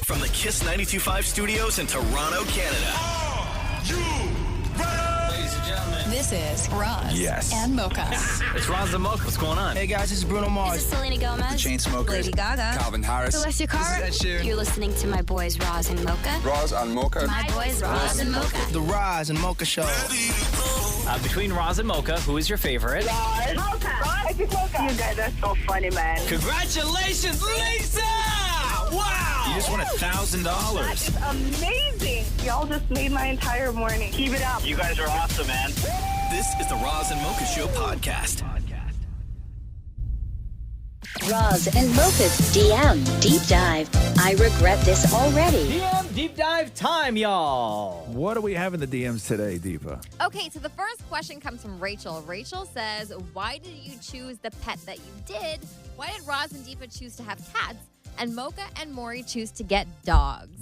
From the Kiss 92.5 studios in Toronto, Canada. Are you ready? Ladies and gentlemen. This is Roz and Mocha. It's Roz and Mocha. What's going on? Hey guys, this is Bruno Mars. This is Selena Gomez. The Chainsmokers. Lady Gaga. Calvin Harris. Celestia Cara. This is Ed Sheeran. You're listening to my boys Roz and Mocha. Roz and Mocha. My boys Roz and Mocha. The Roz and Mocha Show. Between Roz and Mocha, who is your favorite? Mocha. You guys are so funny, man. Congratulations, Lisa! Wow! You just won $1,000. That is amazing. Y'all just made my entire morning. Keep it up. You guys are awesome, man. This is the Roz and Mocha Show podcast. Roz and Mocha's DM Deep Dive. I regret this already. DM Deep Dive time, y'all. What do we have in the DMs today, Deepa? Okay, so the first question comes from Rachel. Rachel says, why did you choose the pet that you did? Why did Roz and Deepa choose to have cats? And Mocha and Maury choose to get dogs?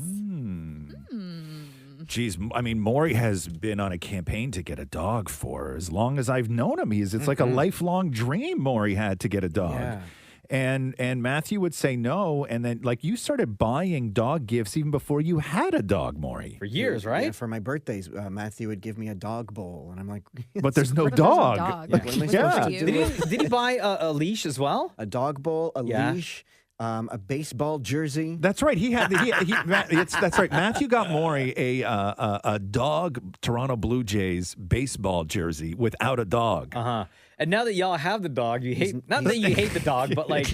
Geez, I mean, Maury has been on a campaign to get a dog for as long as I've known him. It's like a lifelong dream Maury had to get a dog. Yeah. And Matthew would say no, and then like you started buying dog gifts even before you had a dog, Maury. For years, right? Yeah, for my birthdays, Matthew would give me a dog bowl, and I'm like, But there's no What if there's no dog. dog? what am I supposed to do? Did he buy a leash as well? A dog bowl, a Yeah. leash, a baseball jersey. That's right. That's right. Matthew got Maury a dog Toronto Blue Jays baseball jersey without a dog. Uh-huh. And now that y'all have the dog, you hate, not that you hate the dog, but like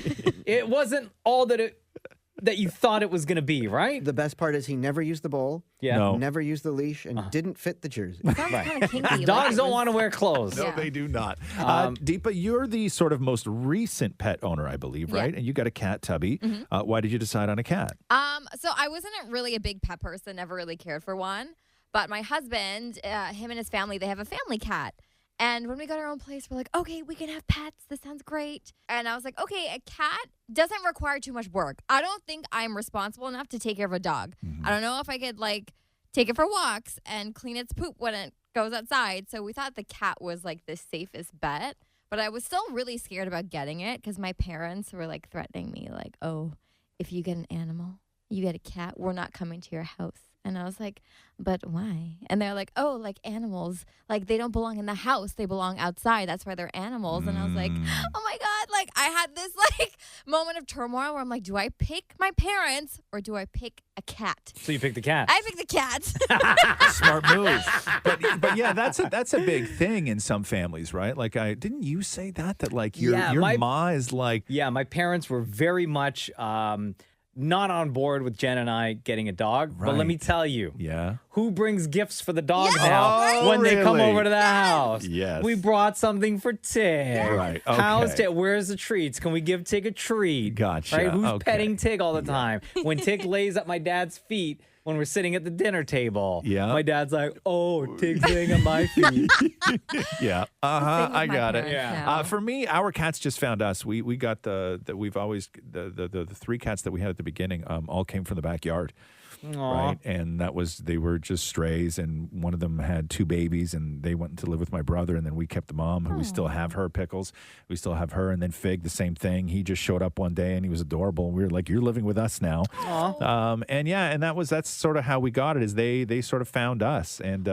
it wasn't all that you thought it was going to be, right? The best part is he never used the bowl, Yeah. No. never used the leash, and didn't fit the jersey. Sounds kind of kinky. Dogs don't want to wear clothes. No, Yeah. they do not. Deepa, you're the sort of most recent pet owner, I believe, right? Yeah. And you got a cat, Tubby. Why did you decide on a cat? So I wasn't really a big pet person, never really cared for one. But my husband, him and his family, they have a family cat. And when we got our own place, we're like, okay, we can have pets. This sounds great. And I was like, okay, a cat doesn't require too much work. I don't think I'm responsible enough to take care of a dog. I don't know if I could like take it for walks and clean its poop when it goes outside. So we thought the cat was like the safest bet. But I was still really scared about getting it because my parents were like threatening me like, oh, if you get an animal, you get a cat, we're not coming to your house. And I was like, but why? And they're like, oh, like animals, like they don't belong in the house. They belong outside. That's why they're animals. And I was like, oh my God. Like I had this like moment of turmoil where I'm like, do I pick my parents or do I pick a cat? So you picked the cat. I picked the cat. Smart move. But yeah, that's a big thing in some families, right? Like didn't you say that like your ma is like Yeah, my parents were very much not on board with Jen and I getting a dog. But let me tell you, who brings gifts for the dog now when they come over to the house? Yes. We brought something for Tig. Right. How's Okay. Tig? Where's the treats? Can we give Tig a treat? Gotcha. Right? Who's Okay. petting Tig all the time? When Tig lays at my dad's feet when we're sitting at the dinner table, my dad's like, oh, Tig's laying at my feet. Yeah. I got it. Yeah. For me, our cats just found us. We got the three cats that we had at the beginning all came from the backyard. Right. And they were just strays, and one of them had two babies, and they went to live with my brother, and then we kept the mom, who we still have her, Pickles. We still have her, and then Fig, the same thing. He just showed up one day and he was adorable, and we were like, you're living with us now. And that's sort of how we got it, is they sort of found us, and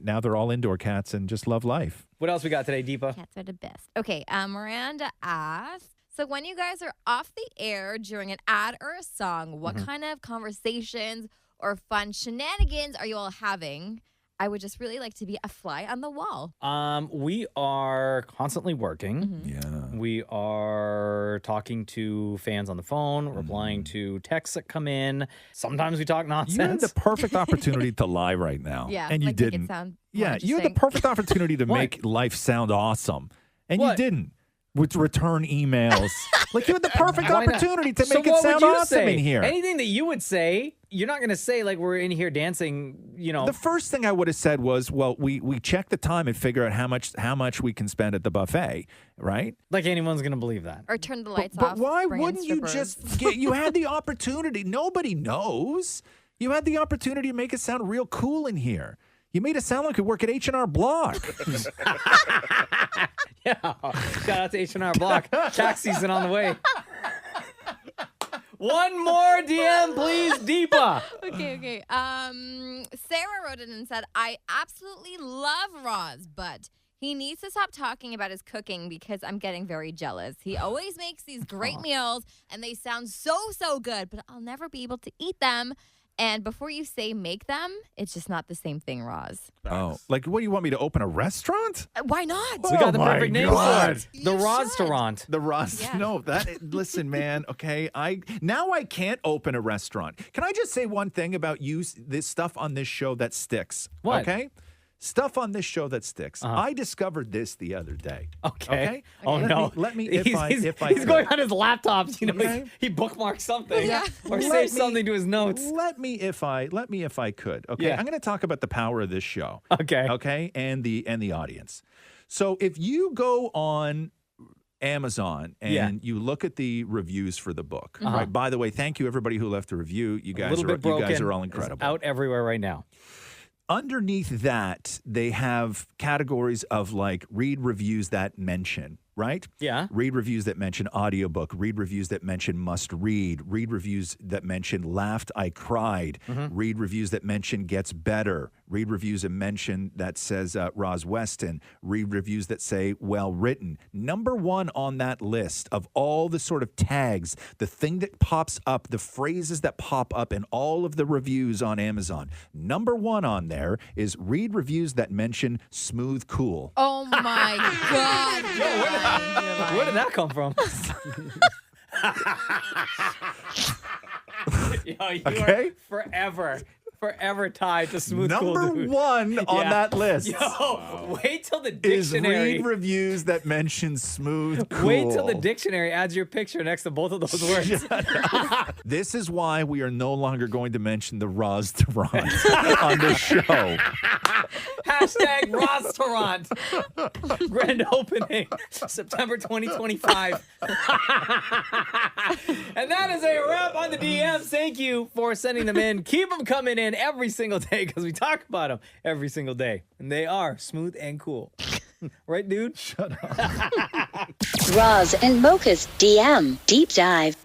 now they're all indoor cats and just love life. What else we got today, Deepa? Cats are the best. Okay, Miranda asked, so when you guys are off the air during an ad or a song, what kind of conversations or fun shenanigans are you all having? I would just really like to be a fly on the wall. We are constantly working. Yeah. We are talking to fans on the phone, replying to texts that come in. Sometimes we talk nonsense. You had the perfect opportunity to lie right now. Yeah, And you like make it didn't. sound Yeah, more you had the interesting. perfect opportunity to make life sound awesome. And you didn't. With return emails. Like you had the perfect Why not? opportunity to So make it what would sound you awesome say? in here. Anything that you would say, you're not going to say like we're in here dancing, you know. The first thing I would have said was, well, we check the time and figure out how much we can spend at the buffet, right? Like anyone's going to believe that. Or turn the lights But off. why bring in wouldn't you strippers. just you had the opportunity. Nobody knows. You had the opportunity to make it sound real cool in here. You made it sound like you work at H&R Block. Yeah. Shout out to H&R Block. Tax season on the way. One more DM, please, Deepa. Okay. Sarah wrote in and said, I absolutely love Roz, but he needs to stop talking about his cooking because I'm getting very jealous. He always makes these great meals, and they sound so good, but I'll never be able to eat them. And before you say make them, it's just not the same thing, Roz. Oh, like what do you want me to open a restaurant? Why not? We got the perfect name for it. The You Roz-terrant. The Roz. Yeah. No, listen, man. Okay, I can't open a restaurant. Can I just say one thing about this stuff on this show that sticks? What? Okay. Stuff on this show that sticks. I discovered this the other day. Okay. Oh, Let me He's going on his laptop. You know, Okay. he bookmarked something. Yeah. Or saved something to his notes. Let me if I could. Okay. Yeah. I'm going to talk about the power of this show. Okay. Okay. And the audience. So if you go on Amazon and you look at the reviews for the book, right? By the way, thank you everybody who left a review. You guys are all incredible. It's out everywhere right now. Underneath that, they have categories of like read reviews that mention, right? Yeah. Read reviews that mention audiobook, read reviews that mention must read reviews that mention laughed, I cried, read reviews that mention gets better, read reviews that mention that says Roz Weston, read reviews that say well written. Number one on that list of all the sort of tags, the thing that pops up, the phrases that pop up in all of the reviews on Amazon. Number one on there is read reviews that mention smooth cool. Oh, my God. Where did that come from? Yo, you Okay. are forever tied to smooth cool. Number dude. one on that list. Yo, wait till the is dictionary. read reviews that mention smooth cool. Wait till the dictionary adds your picture next to both of those words. This is why we are no longer going to mention the Roz-terrant on the show. Hashtag Roz-terrant. Grand opening, September 2025. And that is a wrap on the DMs. Thank you for sending them in. Keep them coming in every single day because we talk about them every single day. And they are smooth and cool. Right, dude? Shut up. Roz and Mocha's DM Deep Dive.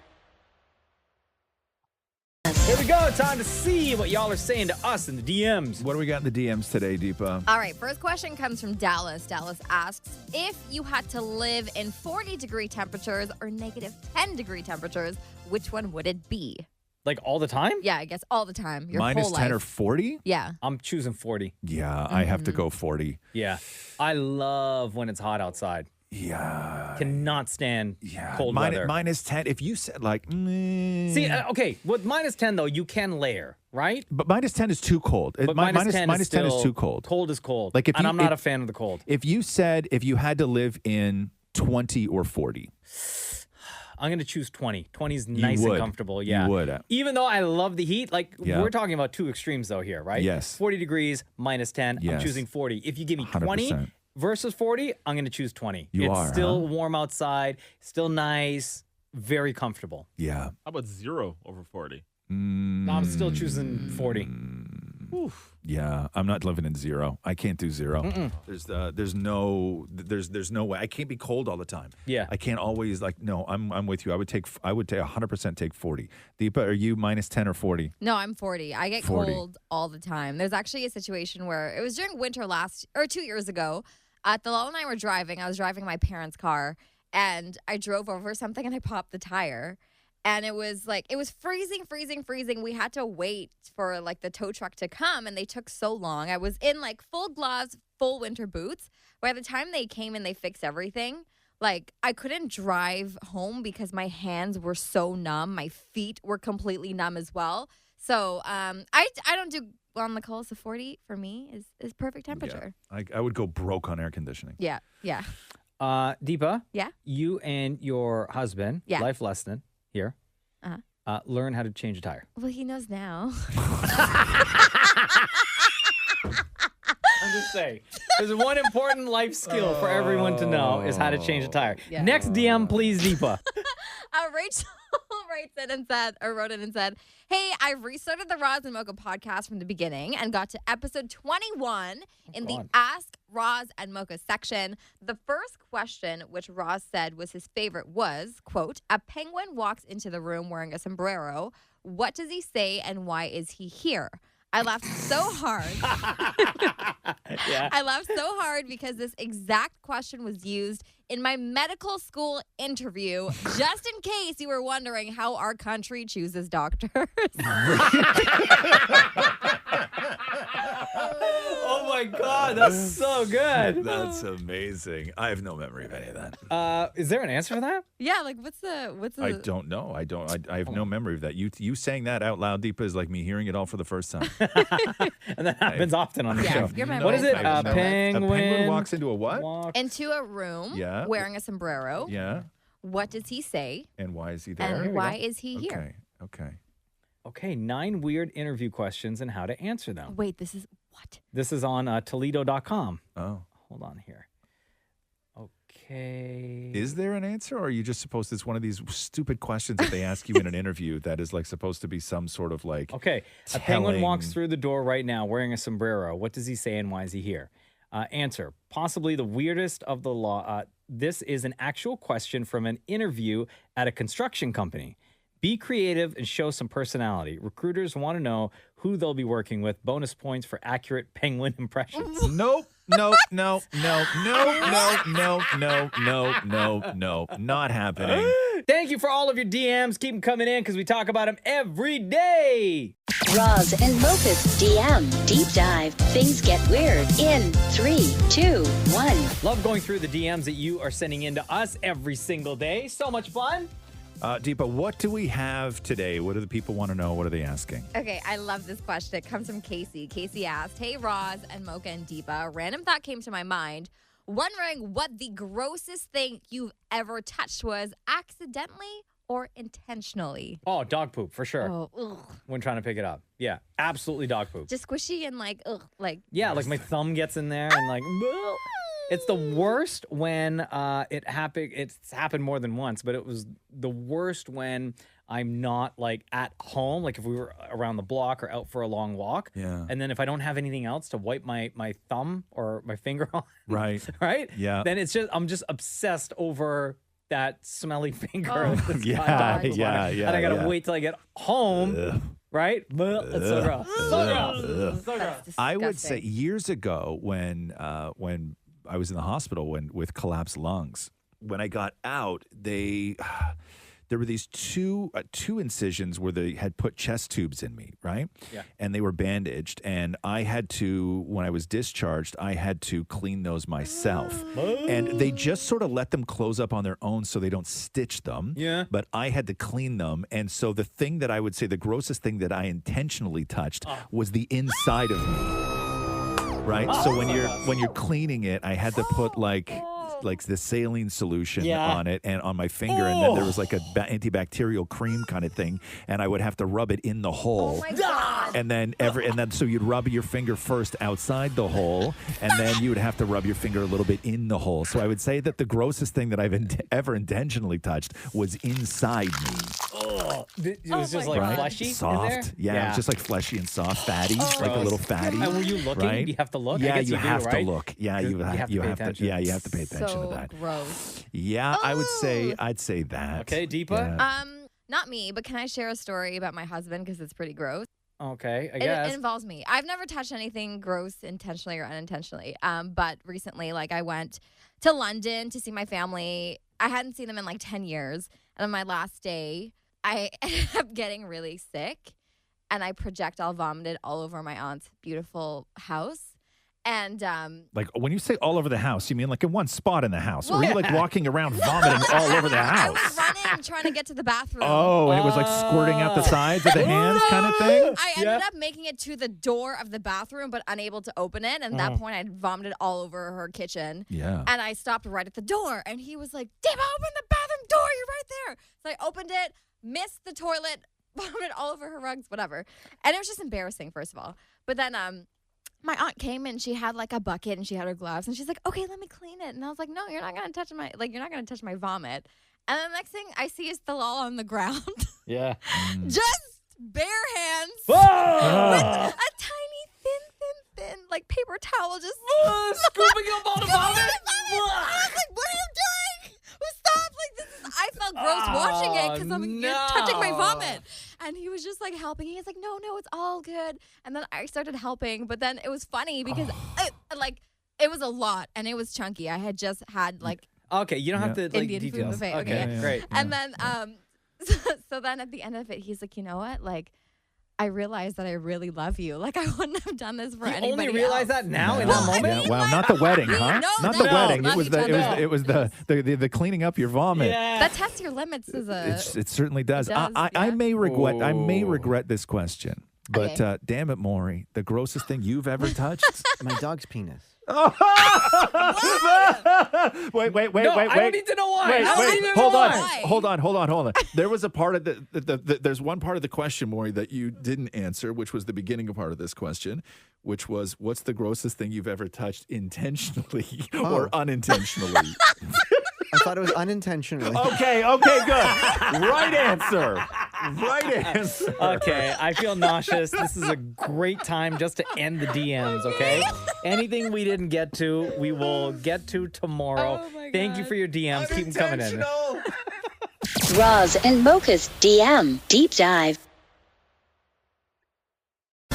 Here we go. Time to see what y'all are saying to us in the DMs. What do we got in the DMs today, Deepa? All right, first question comes from Dallas. Dallas asks, if you had to live in 40-degree temperatures or negative 10-degree temperatures, which one would it be? Like all the time? Yeah, I guess all the time. Your Minus whole 10 or life. 40? Yeah. I'm choosing 40. Yeah, I have to go 40. Yeah. I love when it's hot outside. Yeah. Cannot stand cold weather. Minus 10. If you said like... See, okay, with minus 10, though, you can layer, right? But minus 10 is too cold. But minus 10 is too cold. Cold is cold. Like if and you- I'm not if- a fan of the cold. If you said if you had to live in 20 or 40. I'm going to choose 20. 20 is nice would. and comfortable. Yeah. You would. Even though I love the heat, like Yeah. we're talking about two extremes, though, here, right? Yes. 40 degrees, minus 10. I'm Yes. choosing 40. If you give me 20 100%. versus 40, I'm going to choose 20. You it's are, still huh? warm outside, still nice, very comfortable. Yeah. How about 0 over 40? I'm still choosing 40. Oof. Yeah, I'm not living in 0. I can't do 0. There's no way. I can't be cold all the time. Yeah. I can't always no. I'm with you. I would 100% take 40. Deepa, are you minus 10 or 40? No, I'm 40. I get 40. cold all the time. There's actually a situation where it was during winter 2 years ago. Delal and I were driving. I was driving my parents' car, and I drove over something, and I popped the tire. And it was freezing. We had to wait for the tow truck to come, and they took so long. I was in full gloves, full winter boots. By the time they came and they fixed everything, I couldn't drive home because my hands were so numb. My feet were completely numb as well. So I don't do on the coldest of 40 for me is perfect temperature. Yeah. I would go broke on air conditioning. Yeah. Deepa? Yeah? You and your husband, Yeah. life lesson here, learn how to change a tire. Well, he knows now. I'm just saying. There's one important life skill for everyone to know is how to change a tire. Yeah. Next DM, please, Deepa. wrote in and said, hey, I've restarted the Roz and Mocha podcast from the beginning and got to episode 21 in the Ask Roz and Mocha section. The first question, which Roz said was his favorite, was, quote, a penguin walks into the room wearing a sombrero. What does he say and why is he here? I laughed so hard. I laughed so hard because this exact question was used in my medical school interview, just in case you were wondering how our country chooses doctors. Oh my God, that's so good. That's amazing. I have no memory of any of that. Is there an answer for that? Yeah, like what's the I don't know. I have no memory of that. You saying that out loud, Deepa, is like me hearing it all for the first time. And that happens often on the show. Your memory What is it? A Penguin walks into a what? into a room wearing a sombrero. Yeah. What does he say? And why is he there? And why is he here? Okay, 9 weird interview questions and how to answer them. Wait, this is what? This is on Toledo.com. Oh. Hold on here. Okay. Is there an answer, or are you just supposed to, it's one of these stupid questions that they ask you in an interview that is like supposed to be some sort of like Okay, a penguin walks through the door right now wearing a sombrero. What does he say and why is he here? Answer, possibly the weirdest of the law. This is an actual question from an interview at a construction company. Be creative and show some personality. Recruiters want to know who they'll be working with. Bonus points for accurate penguin impressions. Nope. No. Not happening. Thank you for all of your DMs. Keep them coming in because we talk about them every day. Roz and Mocha's DM Deep Dive. Things get weird in 3, 2, 1. Love going through the DMs that you are sending in to us every single day. So much fun. Deepa, what do we have today? What do the people want to know? What are they asking? Okay, I love this question. It comes from Casey. Casey asked, hey, Roz and Mocha and Deepa, a random thought came to my mind, wondering what the grossest thing you've ever touched was, accidentally or intentionally. Oh, dog poop, for sure. Oh, ugh. When trying to pick it up. Yeah, absolutely dog poop. Just squishy and like, ugh, like. Yeah, like my thumb gets in there and like, bleh. It's the worst when it happened. It's happened more than once, but it was the worst when I'm not like at home, like if we were around the block or out for a long walk. Yeah. And then if I don't have anything else to wipe my thumb or my finger on. Right. Right? Yeah. Then I'm just obsessed over that smelly finger. Oh. Yeah. And I gotta wait till I get home. Ugh. Right? It's so gross. So gross. So gross. I would say years ago when I was in the hospital with collapsed lungs, when I got out, there were these two incisions where they had put chest tubes in me, right? Yeah. And they were bandaged, and I had to, when I was discharged, I had to clean those myself. And they just sort of let them close up on their own so they don't stitch them. Yeah. But I had to clean them, and so the thing that I would say, the grossest thing that I intentionally touched was the inside of me. Right, so when you're cleaning it, I had to put like the saline solution on it and on my finger, and then there was like a antibacterial cream kind of thing, and I would have to rub it in the hole. Oh my God. And then so you'd rub your finger first outside the hole, and then you would have to rub your finger a little bit in the hole. So I would say that the grossest thing that I've ever intentionally touched was inside me. Oh, it was just like fleshy, soft. in there? Yeah, it was just like fleshy and soft, fatty, like a little fatty. And were you looking? Right? Do you have to look? Yeah, I guess you have to right? look. Yeah, you have to. Yeah, you have to pay attention to that. Gross. Yeah, I'd say that. Okay, Deepa? Yeah. Not me, but can I share a story about my husband because it's pretty gross? Okay, I guess. It involves me. I've never touched anything gross intentionally or unintentionally. But recently, like I went to London to see my family. I hadn't seen them in like 10 years. And on my last day, I ended up getting really sick. And I projectile vomited all over my aunt's beautiful house. And like when you say all over the house, you mean like in one spot in the house? Or were you like walking around vomiting all over the house? I was running, trying to get to the bathroom. Oh, and it was like squirting out the sides of the hands kind of thing? I ended up making it to the door of the bathroom, but unable to open it. And at that point, I vomited all over her kitchen. Yeah. And I stopped right at the door. And he was like, Dave, open the bathroom door. You're right there. So I opened it, missed the toilet, vomited all over her rugs, whatever. And it was just embarrassing, first of all. But then my aunt came and she had like a bucket and she had her gloves and she's like, okay, let me clean it. And I was like, no, you're not going to touch my vomit. And then the next thing I see is still all on the ground. Yeah. Just bare hands. Whoa! With a tiny, thin, like paper towel just scooping up all the vomit. I was like, what are you doing? Stop. I felt gross watching it because you're touching my vomit. And he was just like helping. He's like, no, it's all good. And then I started helping. But then it was funny because it was a lot and it was chunky. I had just had like Okay, you don't have to like Indian details. food buffet. Okay, great. And then so then at the end of it, he's like, you know what? Like, I realized that I really love you. Like, I wouldn't have done this for anybody only realize else. that now in that moment? Yeah, wow, not the wedding, huh? No, not no, the wedding. love each other. It was the cleaning up your vomit. That tests your limits as a. It certainly does. It does, I may regret this question, but Okay. damn it, Maury, the grossest thing you've ever touched. My dog's penis. Wait. No, I don't need to know why. Hold on. There was a part of there's one part of the question, Maury, that you didn't answer, which was the beginning part of this question, which was, what's the grossest thing you've ever touched intentionally or unintentionally? I thought it was unintentionally. Okay, good. Right answer. Okay, I feel nauseous. This is a great time just to end the DMs, okay? Anything we didn't get to, we will get to tomorrow. Oh my Thank you God. for your DMs. Keep them coming in. Roz and Mocha's DM Deep Dive.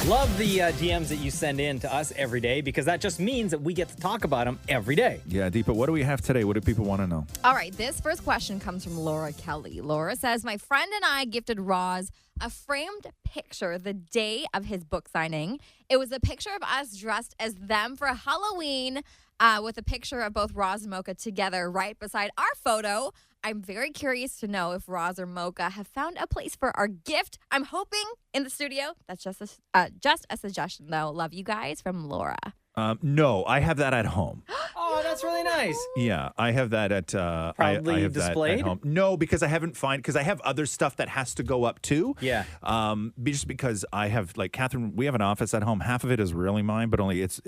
Love the DMs that you send in to us every day because that just means that we get to talk about them every day. Yeah, Deepa, what do we have today? What do people want to know? All right, this first question comes from Laura Kelly. Laura says, my friend and I gifted Roz a framed picture the day of his book signing. It was a picture of us dressed as them for Halloween with a picture of both Roz and Mocha together right beside our photo. I'm very curious to know if Roz or Mocha have found a place for our gift. I'm hoping in the studio. That's just a suggestion, though. Love you guys, from Laura. No, I have that at home. Oh, that's really nice. Yeah, I have that at Proudly I have displayed? that at home. No, because I have other stuff that has to go up too. Yeah. Just because I have, like, Catherine, we have an office at home. Half of it is really mine, but only it's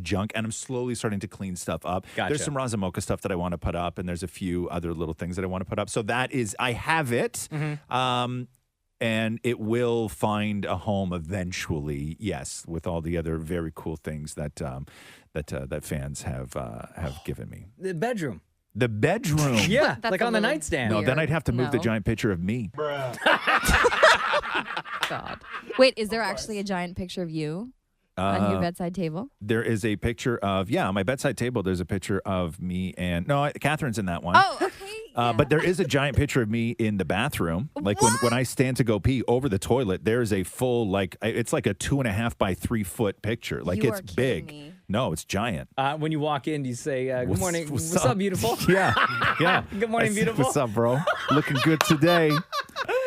junk, and I'm slowly starting to clean stuff up. Gotcha. There's some Roz and Mocha stuff that I want to put up, and there's a few other little things that I want to put up. So that is, I have it. Mm-hmm. And it will find a home eventually, yes, with all the other very cool things that that fans have given me. The bedroom. The bedroom. Yeah, That's like a on the little nightstand. No, then weird. I'd have to move the No. giant picture of me. God. Wait, is there actually a giant picture of you on your bedside table? There is a picture of, on my bedside table, there's a picture of me and, Catherine's in that one. Oh, okay. But there is a giant picture of me in the bathroom. Like when I stand to go pee over the toilet, there is a full, it's like a 2.5 by 3 foot picture. Like, You it's are kidding big. me. No, it's giant. When you walk in, you say, good morning. What's up, beautiful? Yeah. Good morning, beautiful. What's up, bro? Looking good today.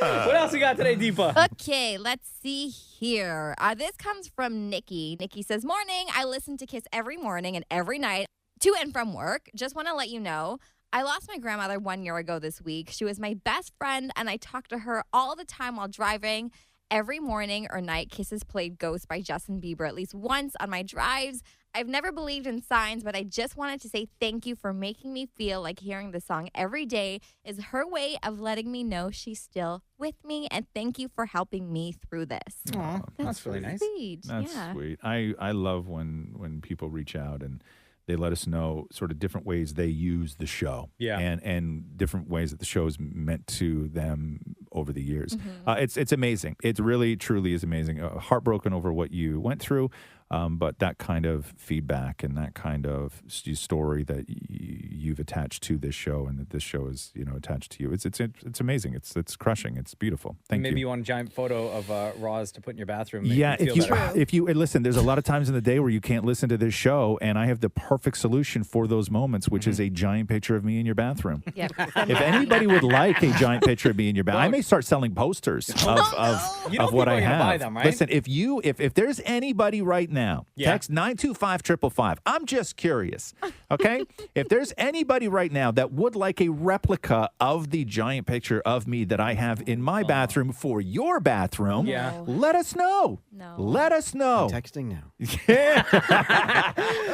What else we got today, Deepa? Okay, let's see here. This comes from Nikki. Nikki says, morning. I listen to Kiss every morning and every night to and from work. Just want to let you know, I lost my grandmother 1 year ago this week. She was my best friend, and I talked to her all the time while driving. Every morning or night, Kisses played Ghost by Justin Bieber at least once on my drives. I've never believed in signs, but I just wanted to say thank you for making me feel like hearing the song every day is her way of letting me know she's still with me, and thank you for helping me through this. Aw, that's really nice. Sweet. That's yeah. sweet. I love when people reach out and they let us know sort of different ways they use the show. Yeah. And different ways that the show is meant to them over the years. It's amazing. It really, truly is amazing. Heartbroken over what you went through. But that kind of feedback and that kind of story that you've attached to this show, and that this show is, attached to you, it's amazing. It's crushing. It's beautiful. Thank you. Maybe you want a giant photo of Roz to put in your bathroom. Yeah, if you listen, there's a lot of times in the day where you can't listen to this show, and I have the perfect solution for those moments, which is a giant picture of me in your bathroom. Yep. If anybody would like a giant picture of me in your bathroom, I may start selling posters of what I have. Buy them, right? Listen, if there's anybody right now, text 925-555. I'm just curious, okay? If there's anybody right now that would like a replica of the giant picture of me that I have in my bathroom for your bathroom, let us know. No. Let us know. I'm texting now. Yeah.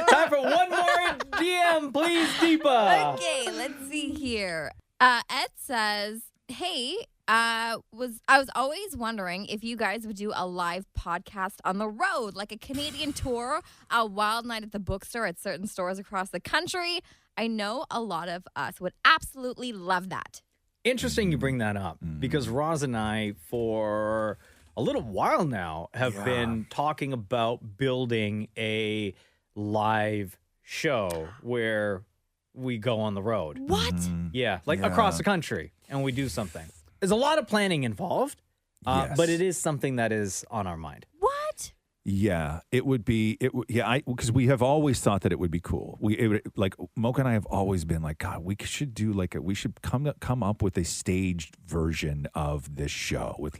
Time for one more DM, please, Deepa. Okay, let's see here. Ed says, hey, I was always wondering if you guys would do a live podcast on the road, like a Canadian tour, a wild night at the bookstore at certain stores across the country. I know a lot of us would absolutely love that. Interesting you bring that up because Roz and I, for a little while now, have been talking about building a live show where we go on the road. What? Yeah, like across the country, and we do something. There's a lot of planning involved, but it is something that is on our mind. What? Yeah, it would be. Because we have always thought that it would be cool. Like Mocha and I have always been like, God, we should do we should come up with a staged version of this show with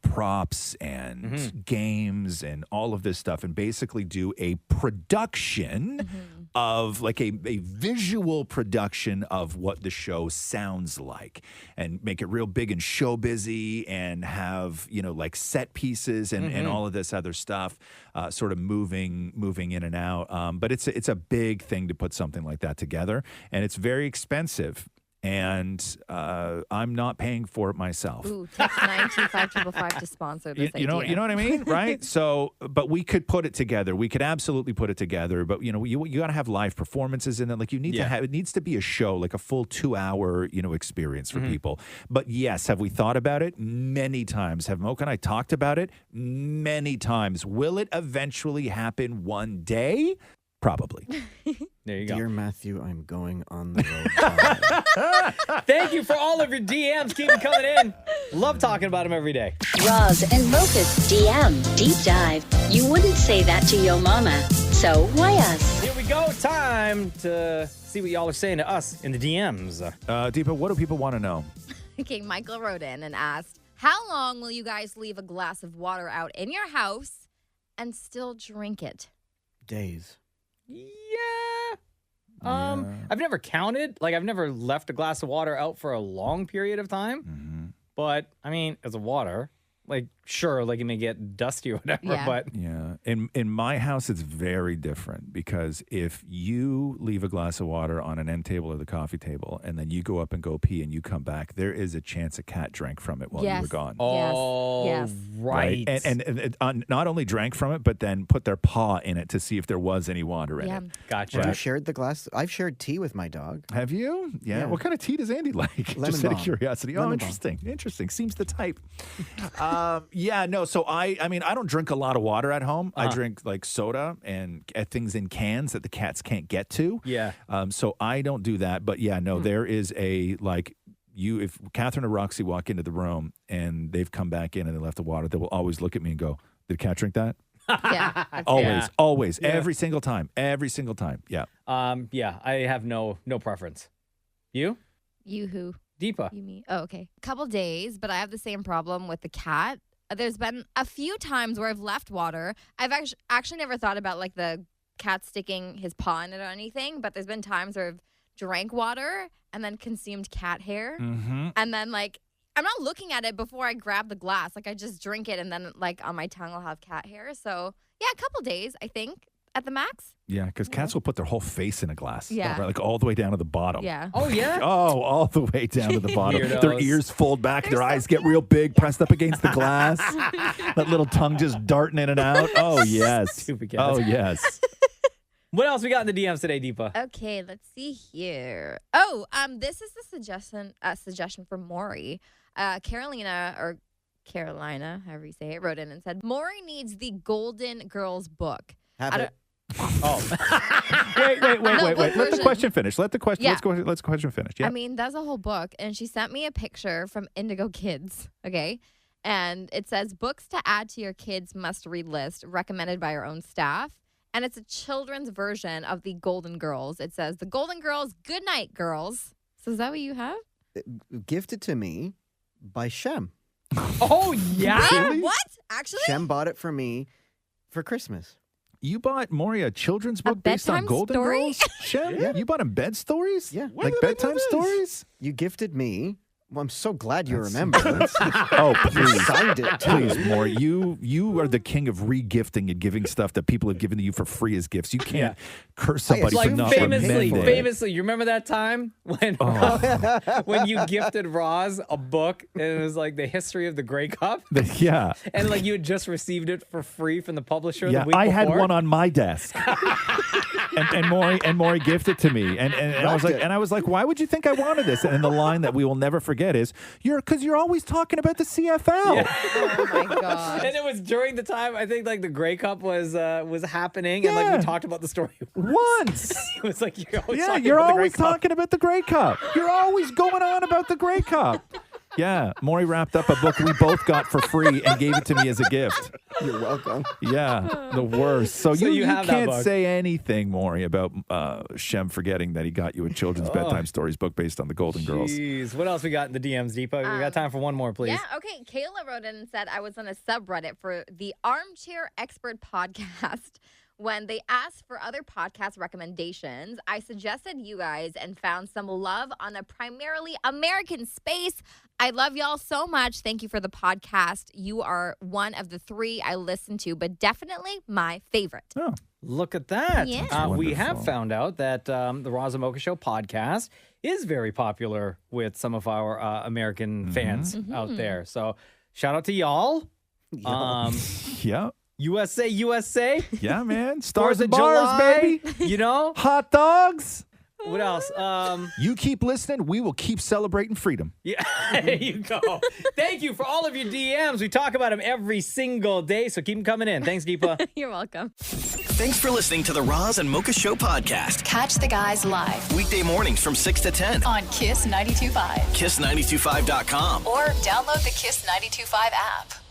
props and games and all of this stuff, and basically do a production of a visual production of what the show sounds like, and make it real big and show busy, and have set pieces and all of this other stuff, sort of moving in and out. But it's a big thing to put something like that together, and it's very expensive. And I'm not paying for it myself. Ooh, text 92555 to sponsor this you know what I mean, right? So, but we could put it together. We could absolutely put it together. But you got to have live performances in it. You need to have. It needs to be a show, like a full 2-hour experience for people. But yes, have we thought about it many times? Have Mocha and I talked about it many times? Will it eventually happen one day? Probably. There you go. Dear Matthew, I'm going on the road. Thank you for all of your DMs. Keep them coming in. Love talking about them every day. Roz and Mocha's DM Deep Dive. You wouldn't say that to your mama, so why us? Here we go. Time to see what y'all are saying to us in the DMs. Deepa, what do people want to know? Okay, Michael wrote in and asked, how long will you guys leave a glass of water out in your house and still drink it? Days. Yeah. I've never counted. I've never left a glass of water out for a long period of time. But, I mean, as a water, sure, it may get dusty or whatever, but... Yeah. In my house, it's very different, because if you leave a glass of water on an end table or the coffee table, and then you go up and go pee and you come back, there is a chance a cat drank from it while you were gone. Oh, yes. Right. And not only drank from it, but then put their paw in it to see if there was any water in it. Gotcha. Have you shared the glass? I've shared tea with my dog. Have you? Yeah. What kind of tea does Andy like? Lemon Just out of balm. curiosity. Lemon interesting. Interesting. Seems the type. No. So I don't drink a lot of water at home. I drink soda and things in cans that the cats can't get to. Yeah. So I don't do that. But there is a if Catherine or Roxy walk into the room and they've come back in and they left the water, they will always look at me and go, "Did the cat drink that?" Yeah. Always, Yeah. every single time. Yeah. I have no preference. You? You who? Deepa. You me? Oh, okay. Couple days, but I have the same problem with the cat. There's been a few times where I've left water. I've actually never thought about the cat sticking his paw in it or anything, but there's been times where I've drank water and then consumed cat hair. And then I'm not looking at it before I grab the glass. I just drink it and then on my tongue I'll have cat hair. So yeah, a couple days, I think, at the max. Yeah, because cats will put their whole face in a glass. Yeah. Right, all the way down to the bottom. Yeah. Oh, yeah? All the way down to the bottom. Weirdos. Their ears fold back. Their eyes get real big, pressed up against the glass. That little tongue just darting in and out. Oh, yes. Stupid cats. Oh, yes. What else we got in the DMs today, Deepa? Okay, let's see here. Oh, this is the suggestion from Maury. Carolina, however you say it, wrote in and said, Maury needs the Golden Girls book. Have it. Oh. Wait. Let the question finish. Let the question. Yeah. Let's question finish. Yeah. I mean, that's a whole book, and she sent me a picture from Indigo Kids. Okay, and it says books to add to your kids must-read list recommended by our own staff, and it's a children's version of the Golden Girls. It says the Golden Girls, Good Night Girls. So is that what you have? Gifted to me by Shem. Oh yeah. Really? What? Actually? Shem bought it for me for Christmas. You bought Maury a children's book based on bedtime Golden story? Girls? Shem? Yeah. You bought him bed stories? Yeah. Like bedtime stories? You gifted me Well, I'm so glad you remember. Oh, please. You signed it, too. Please, Maury. You are the king of re-gifting and giving stuff that people have given to you for free as gifts. You can't curse somebody for not remembering. Famously, you remember that time when when you gifted Roz a book and it was like the history of the Grey Cup? Yeah. And like you had just received it for free from the publisher Yeah, the week I before? had one on my desk. and Maury gifted to me. And I was like, why would you think I wanted this? And the line that we will never forget is, because you're always talking about the CFL. Yeah. Oh my god! And it was during the time I think like the Grey Cup was happening, and like we talked about the story once. It was like you're always talking about the Grey Cup. You're always going on about the Grey Cup. Yeah, Maury wrapped up a book we both got for free and gave it to me as a gift. You're welcome. Yeah, the worst. So you have that can't book. say anything, Maury, about Shem forgetting that he got you a children's bedtime stories book based on the Golden Girls. Jeez, what else we got in the DMs, Deepa? We got time for one more, please. Yeah, okay. Kayla wrote in and said, I was on a subreddit for the Armchair Expert podcast. When they asked for other podcast recommendations, I suggested you guys and found some love on a primarily American space. I love y'all so much. Thank you for the podcast. You are one of the 3 I listen to, but definitely my favorite. Oh, look at that. Yeah. We have found out that the Roz Mocha Show podcast is very popular with some of our American fans out there. So shout out to y'all. Yeah. USA. Yeah, man. Stars 4th of and bars, July, baby. You know? Hot dogs. What else? You keep listening. We will keep celebrating freedom. Yeah, there you go. Thank you for all of your DMs. We talk about them every single day, so keep them coming in. Thanks, Deepa. You're welcome. Thanks for listening to the Roz and Mocha Show podcast. Catch the guys live Weekday mornings from 6 to 10. on Kiss 92.5 Kiss925.com. or download the Kiss 92.5 app.